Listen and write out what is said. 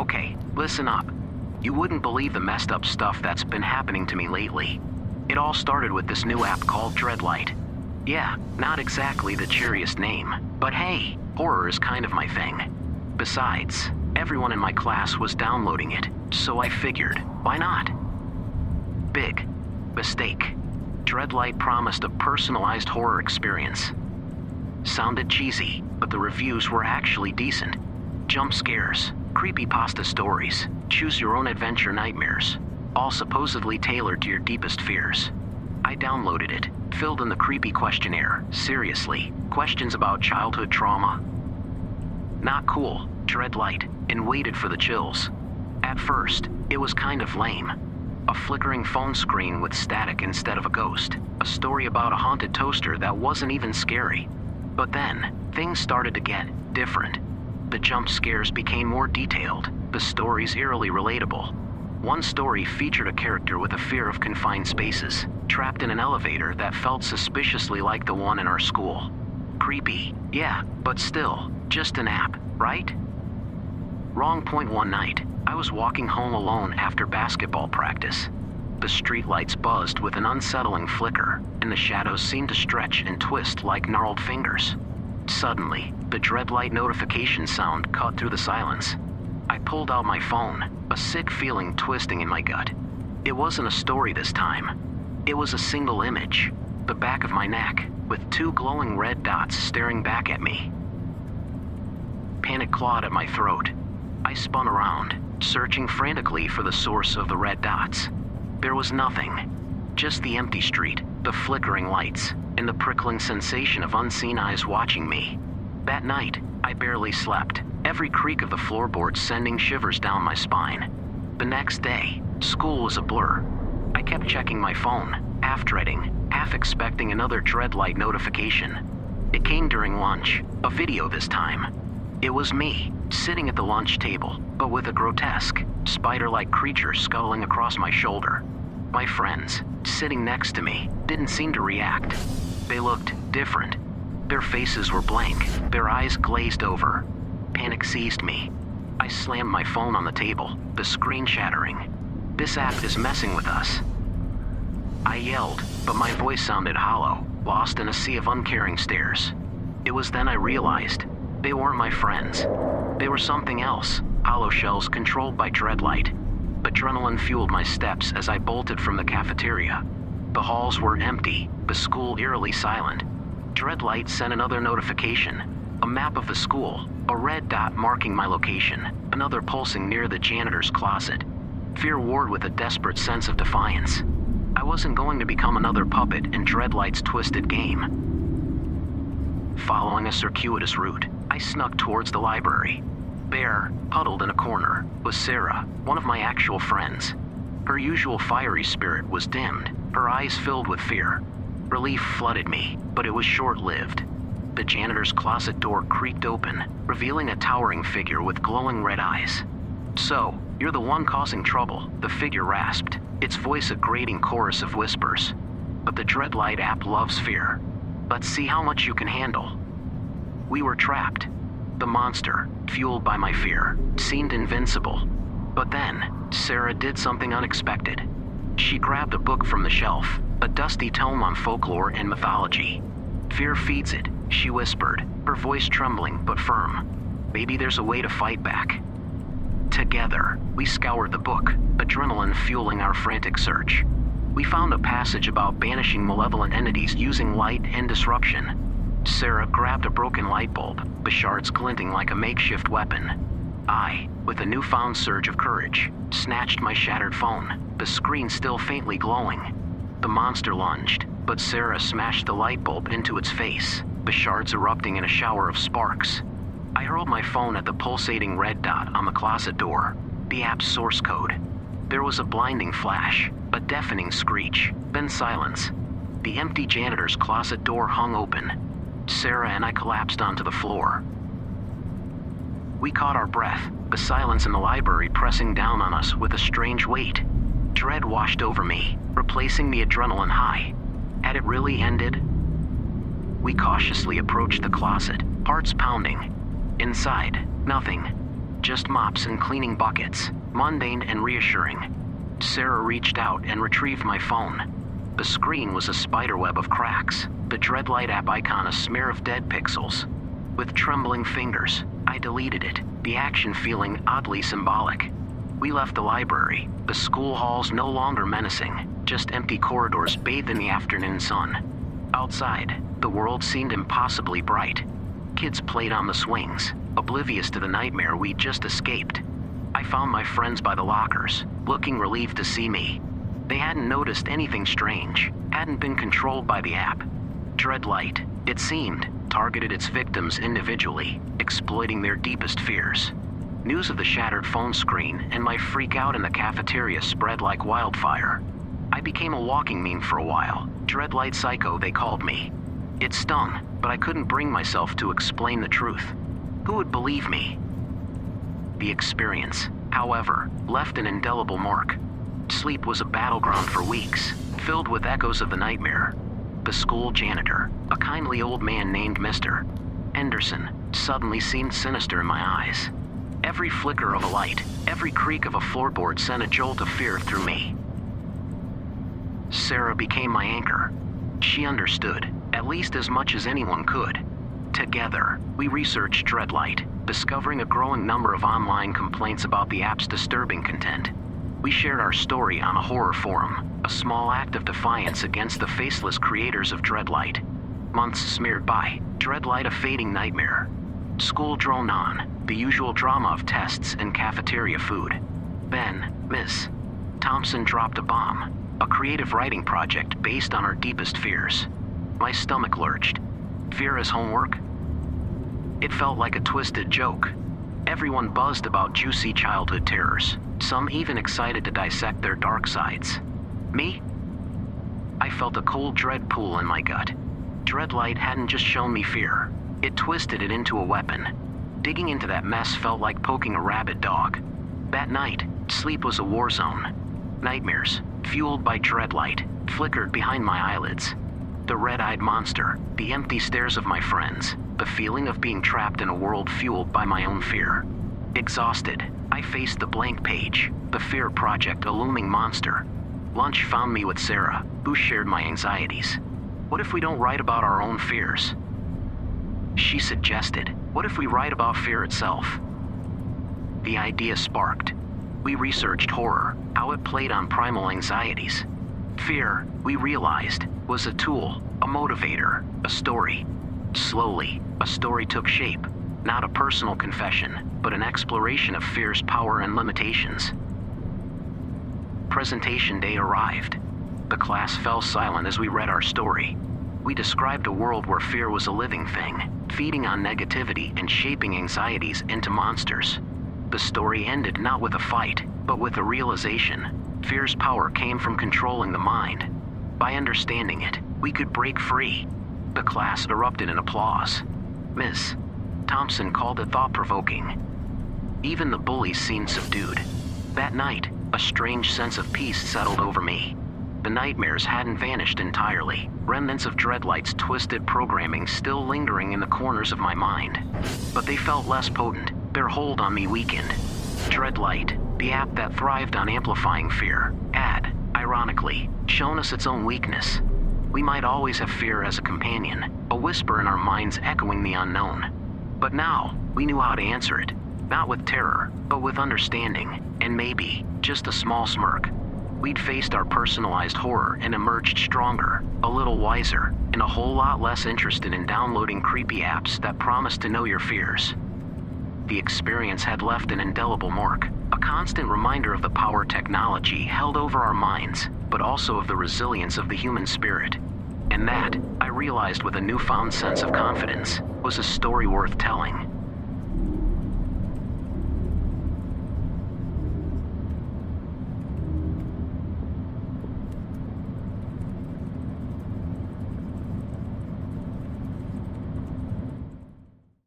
Okay, listen up. You wouldn't believe the messed up stuff that's been happening to me lately. It all started with this new app called Dreadlight. Yeah, not exactly the cheeriest name, but hey, horror is kind of my thing. Besides, everyone in my class was downloading it, so I figured, why not? Big mistake. Dreadlight promised a personalized horror experience. Sounded cheesy, but the reviews were actually decent. Jump scares, creepypasta stories, choose your own adventure nightmares, all supposedly tailored to your deepest fears. I downloaded it, filled in the creepy questionnaire, seriously, questions about childhood trauma. Not cool, Dreadlight, and waited for the chills. At first, it was kind of lame. A flickering phone screen with static instead of a ghost. A story about a haunted toaster that wasn't even scary. But then, things started to get different. The jump scares became more detailed, the stories eerily relatable. One story featured a character with a fear of confined spaces, trapped in an elevator that felt suspiciously like the one in our school. Creepy, yeah, but still, just an app, right? Wrong point one night. I was walking home alone after basketball practice. The streetlights buzzed with an unsettling flicker, and the shadows seemed to stretch and twist like gnarled fingers. Suddenly, the Dreadlight notification sound cut through the silence. I pulled out my phone, a sick feeling twisting in my gut. It wasn't a story this time. It was a single image, the back of my neck, with two glowing red dots staring back at me. Panic clawed at my throat. I spun around, searching frantically for the source of the red dots. There was nothing. Just the empty street, the flickering lights, and the prickling sensation of unseen eyes watching me. That night, I barely slept, every creak of the floorboards sending shivers down my spine. The next day, school was a blur. I kept checking my phone, half dreading, half expecting another Dreadlight notification. It came during lunch, a video this time. It was me, sitting at the lunch table, but with a grotesque, spider-like creature scuttling across my shoulder. My friends, sitting next to me, didn't seem to react. They looked different. Their faces were blank, their eyes glazed over. Panic seized me. I slammed my phone on the table, the screen shattering. This app is messing with us. I yelled, but my voice sounded hollow, lost in a sea of uncaring stares. It was then I realized they weren't my friends. They were something else, hollow shells controlled by Dreadlight. Adrenaline fueled my steps as I bolted from the cafeteria. The halls were empty, the school eerily silent. Dreadlight sent another notification, a map of the school, a red dot marking my location, another pulsing near the janitor's closet. Fear warred with a desperate sense of defiance. I wasn't going to become another puppet in Dreadlight's twisted game. Following a circuitous route, I snuck towards the library. There, huddled in a corner, was Sarah, one of my actual friends. Her usual fiery spirit was dimmed, her eyes filled with fear. Relief flooded me, but it was short-lived. The janitor's closet door creaked open, revealing a towering figure with glowing red eyes. "So, you're the one causing trouble," the figure rasped, its voice a grating chorus of whispers. "But the Dreadlight app loves fear. Let's see how much you can handle." We were trapped. The monster, fueled by my fear, seemed invincible. But then, Sarah did something unexpected. She grabbed a book from the shelf, a dusty tome on folklore and mythology. "Fear feeds it," she whispered, her voice trembling but firm. "Maybe there's a way to fight back." Together, we scoured the book, adrenaline fueling our frantic search. We found a passage about banishing malevolent entities using light and disruption. Sarah grabbed a broken light bulb, the shards glinting like a makeshift weapon. I, with a newfound surge of courage, snatched my shattered phone, the screen still faintly glowing. The monster lunged, but Sarah smashed the light bulb into its face, the shards erupting in a shower of sparks. I hurled my phone at the pulsating red dot on the closet door, the app's source code. There was a blinding flash, a deafening screech, then silence. The empty janitor's closet door hung open. Sarah and I collapsed onto the floor. We caught our breath, the silence in the library pressing down on us with a strange weight. Dread washed over me, replacing the adrenaline high. Had it really ended? We cautiously approached the closet, hearts pounding. Inside, nothing. just mops and cleaning buckets, mundane and reassuring. Sarah reached out and retrieved my phone. The screen was a spiderweb of cracks, the Dreadlight app icon a smear of dead pixels. With trembling fingers, I deleted it, the action feeling oddly symbolic. We left the library, the school halls no longer menacing, just empty corridors bathed in the afternoon sun. Outside, the world seemed impossibly bright. Kids played on the swings, oblivious to the nightmare we'd just escaped. I found my friends by the lockers, looking relieved to see me. They hadn't noticed anything strange, hadn't been controlled by the app. Dreadlight, it seemed, targeted its victims individually, exploiting their deepest fears. News of the shattered phone screen and my freak out in the cafeteria spread like wildfire. I became a walking meme for a while. Dreadlight Psycho, they called me. It stung, but I couldn't bring myself to explain the truth. Who would believe me? The experience, however, left an indelible mark. Sleep was a battleground for weeks, filled with echoes of the nightmare. The school janitor, a kindly old man named Mr. Henderson, suddenly seemed sinister in my eyes. Every flicker of a light, every creak of a floorboard sent a jolt of fear through me. Sarah became my anchor. She understood, at least as much as anyone could. Together, we researched Dreadlight, discovering a growing number of online complaints about the app's disturbing content. We shared our story on a horror forum, a small act of defiance against the faceless creators of Dreadlight. Months smeared by, Dreadlight a fading nightmare. School droned on, the usual drama of tests and cafeteria food. Then, Miss Thompson dropped a bomb, a creative writing project based on our deepest fears. My stomach lurched. Fear as homework? It felt like a twisted joke. Everyone buzzed about juicy childhood terrors, some even excited to dissect their dark sides. Me? I felt a cold dread pool in my gut. Dreadlight hadn't just shown me fear, it twisted it into a weapon. Digging into that mess felt like poking a rabid dog. That night, sleep was a war zone. Nightmares, fueled by Dreadlight, flickered behind my eyelids. The red-eyed monster, the empty stares of my friends, the feeling of being trapped in a world fueled by my own fear. Exhausted, I faced the blank page, the fear project a looming monster. Lunch found me with Sarah, who shared my anxieties. What if we don't write about our own fears? She suggested, what if we write about fear itself? The idea sparked. We researched horror, how it played on primal anxieties. Fear, we realized, was a tool, a motivator, a story. Slowly, a story took shape, not a personal confession, but an exploration of fear's power and limitations. Presentation day arrived. The class fell silent as we read our story. We described a world where fear was a living thing, feeding on negativity and shaping anxieties into monsters. The story ended not with a fight, but with a realization. Fear's power came from controlling the mind. By understanding it, we could break free. The class erupted in applause. Miss Thompson called it thought-provoking. Even the bullies seemed subdued. That night, a strange sense of peace settled over me. The nightmares hadn't vanished entirely, remnants of Dreadlight's twisted programming still lingering in the corners of my mind. But they felt less potent, their hold on me weakened. Dreadlight, the app that thrived on amplifying fear, had, ironically, shown us its own weakness. We might always have fear as a companion, a whisper in our minds echoing the unknown. But now, we knew how to answer it, not with terror, but with understanding, and maybe, just a small smirk. We'd faced our personalized horror and emerged stronger, a little wiser, and a whole lot less interested in downloading creepy apps that promise to know your fears. The experience had left an indelible mark, a constant reminder of the power technology held over our minds, but also of the resilience of the human spirit. And that, I realized with a newfound sense of confidence, was a story worth telling.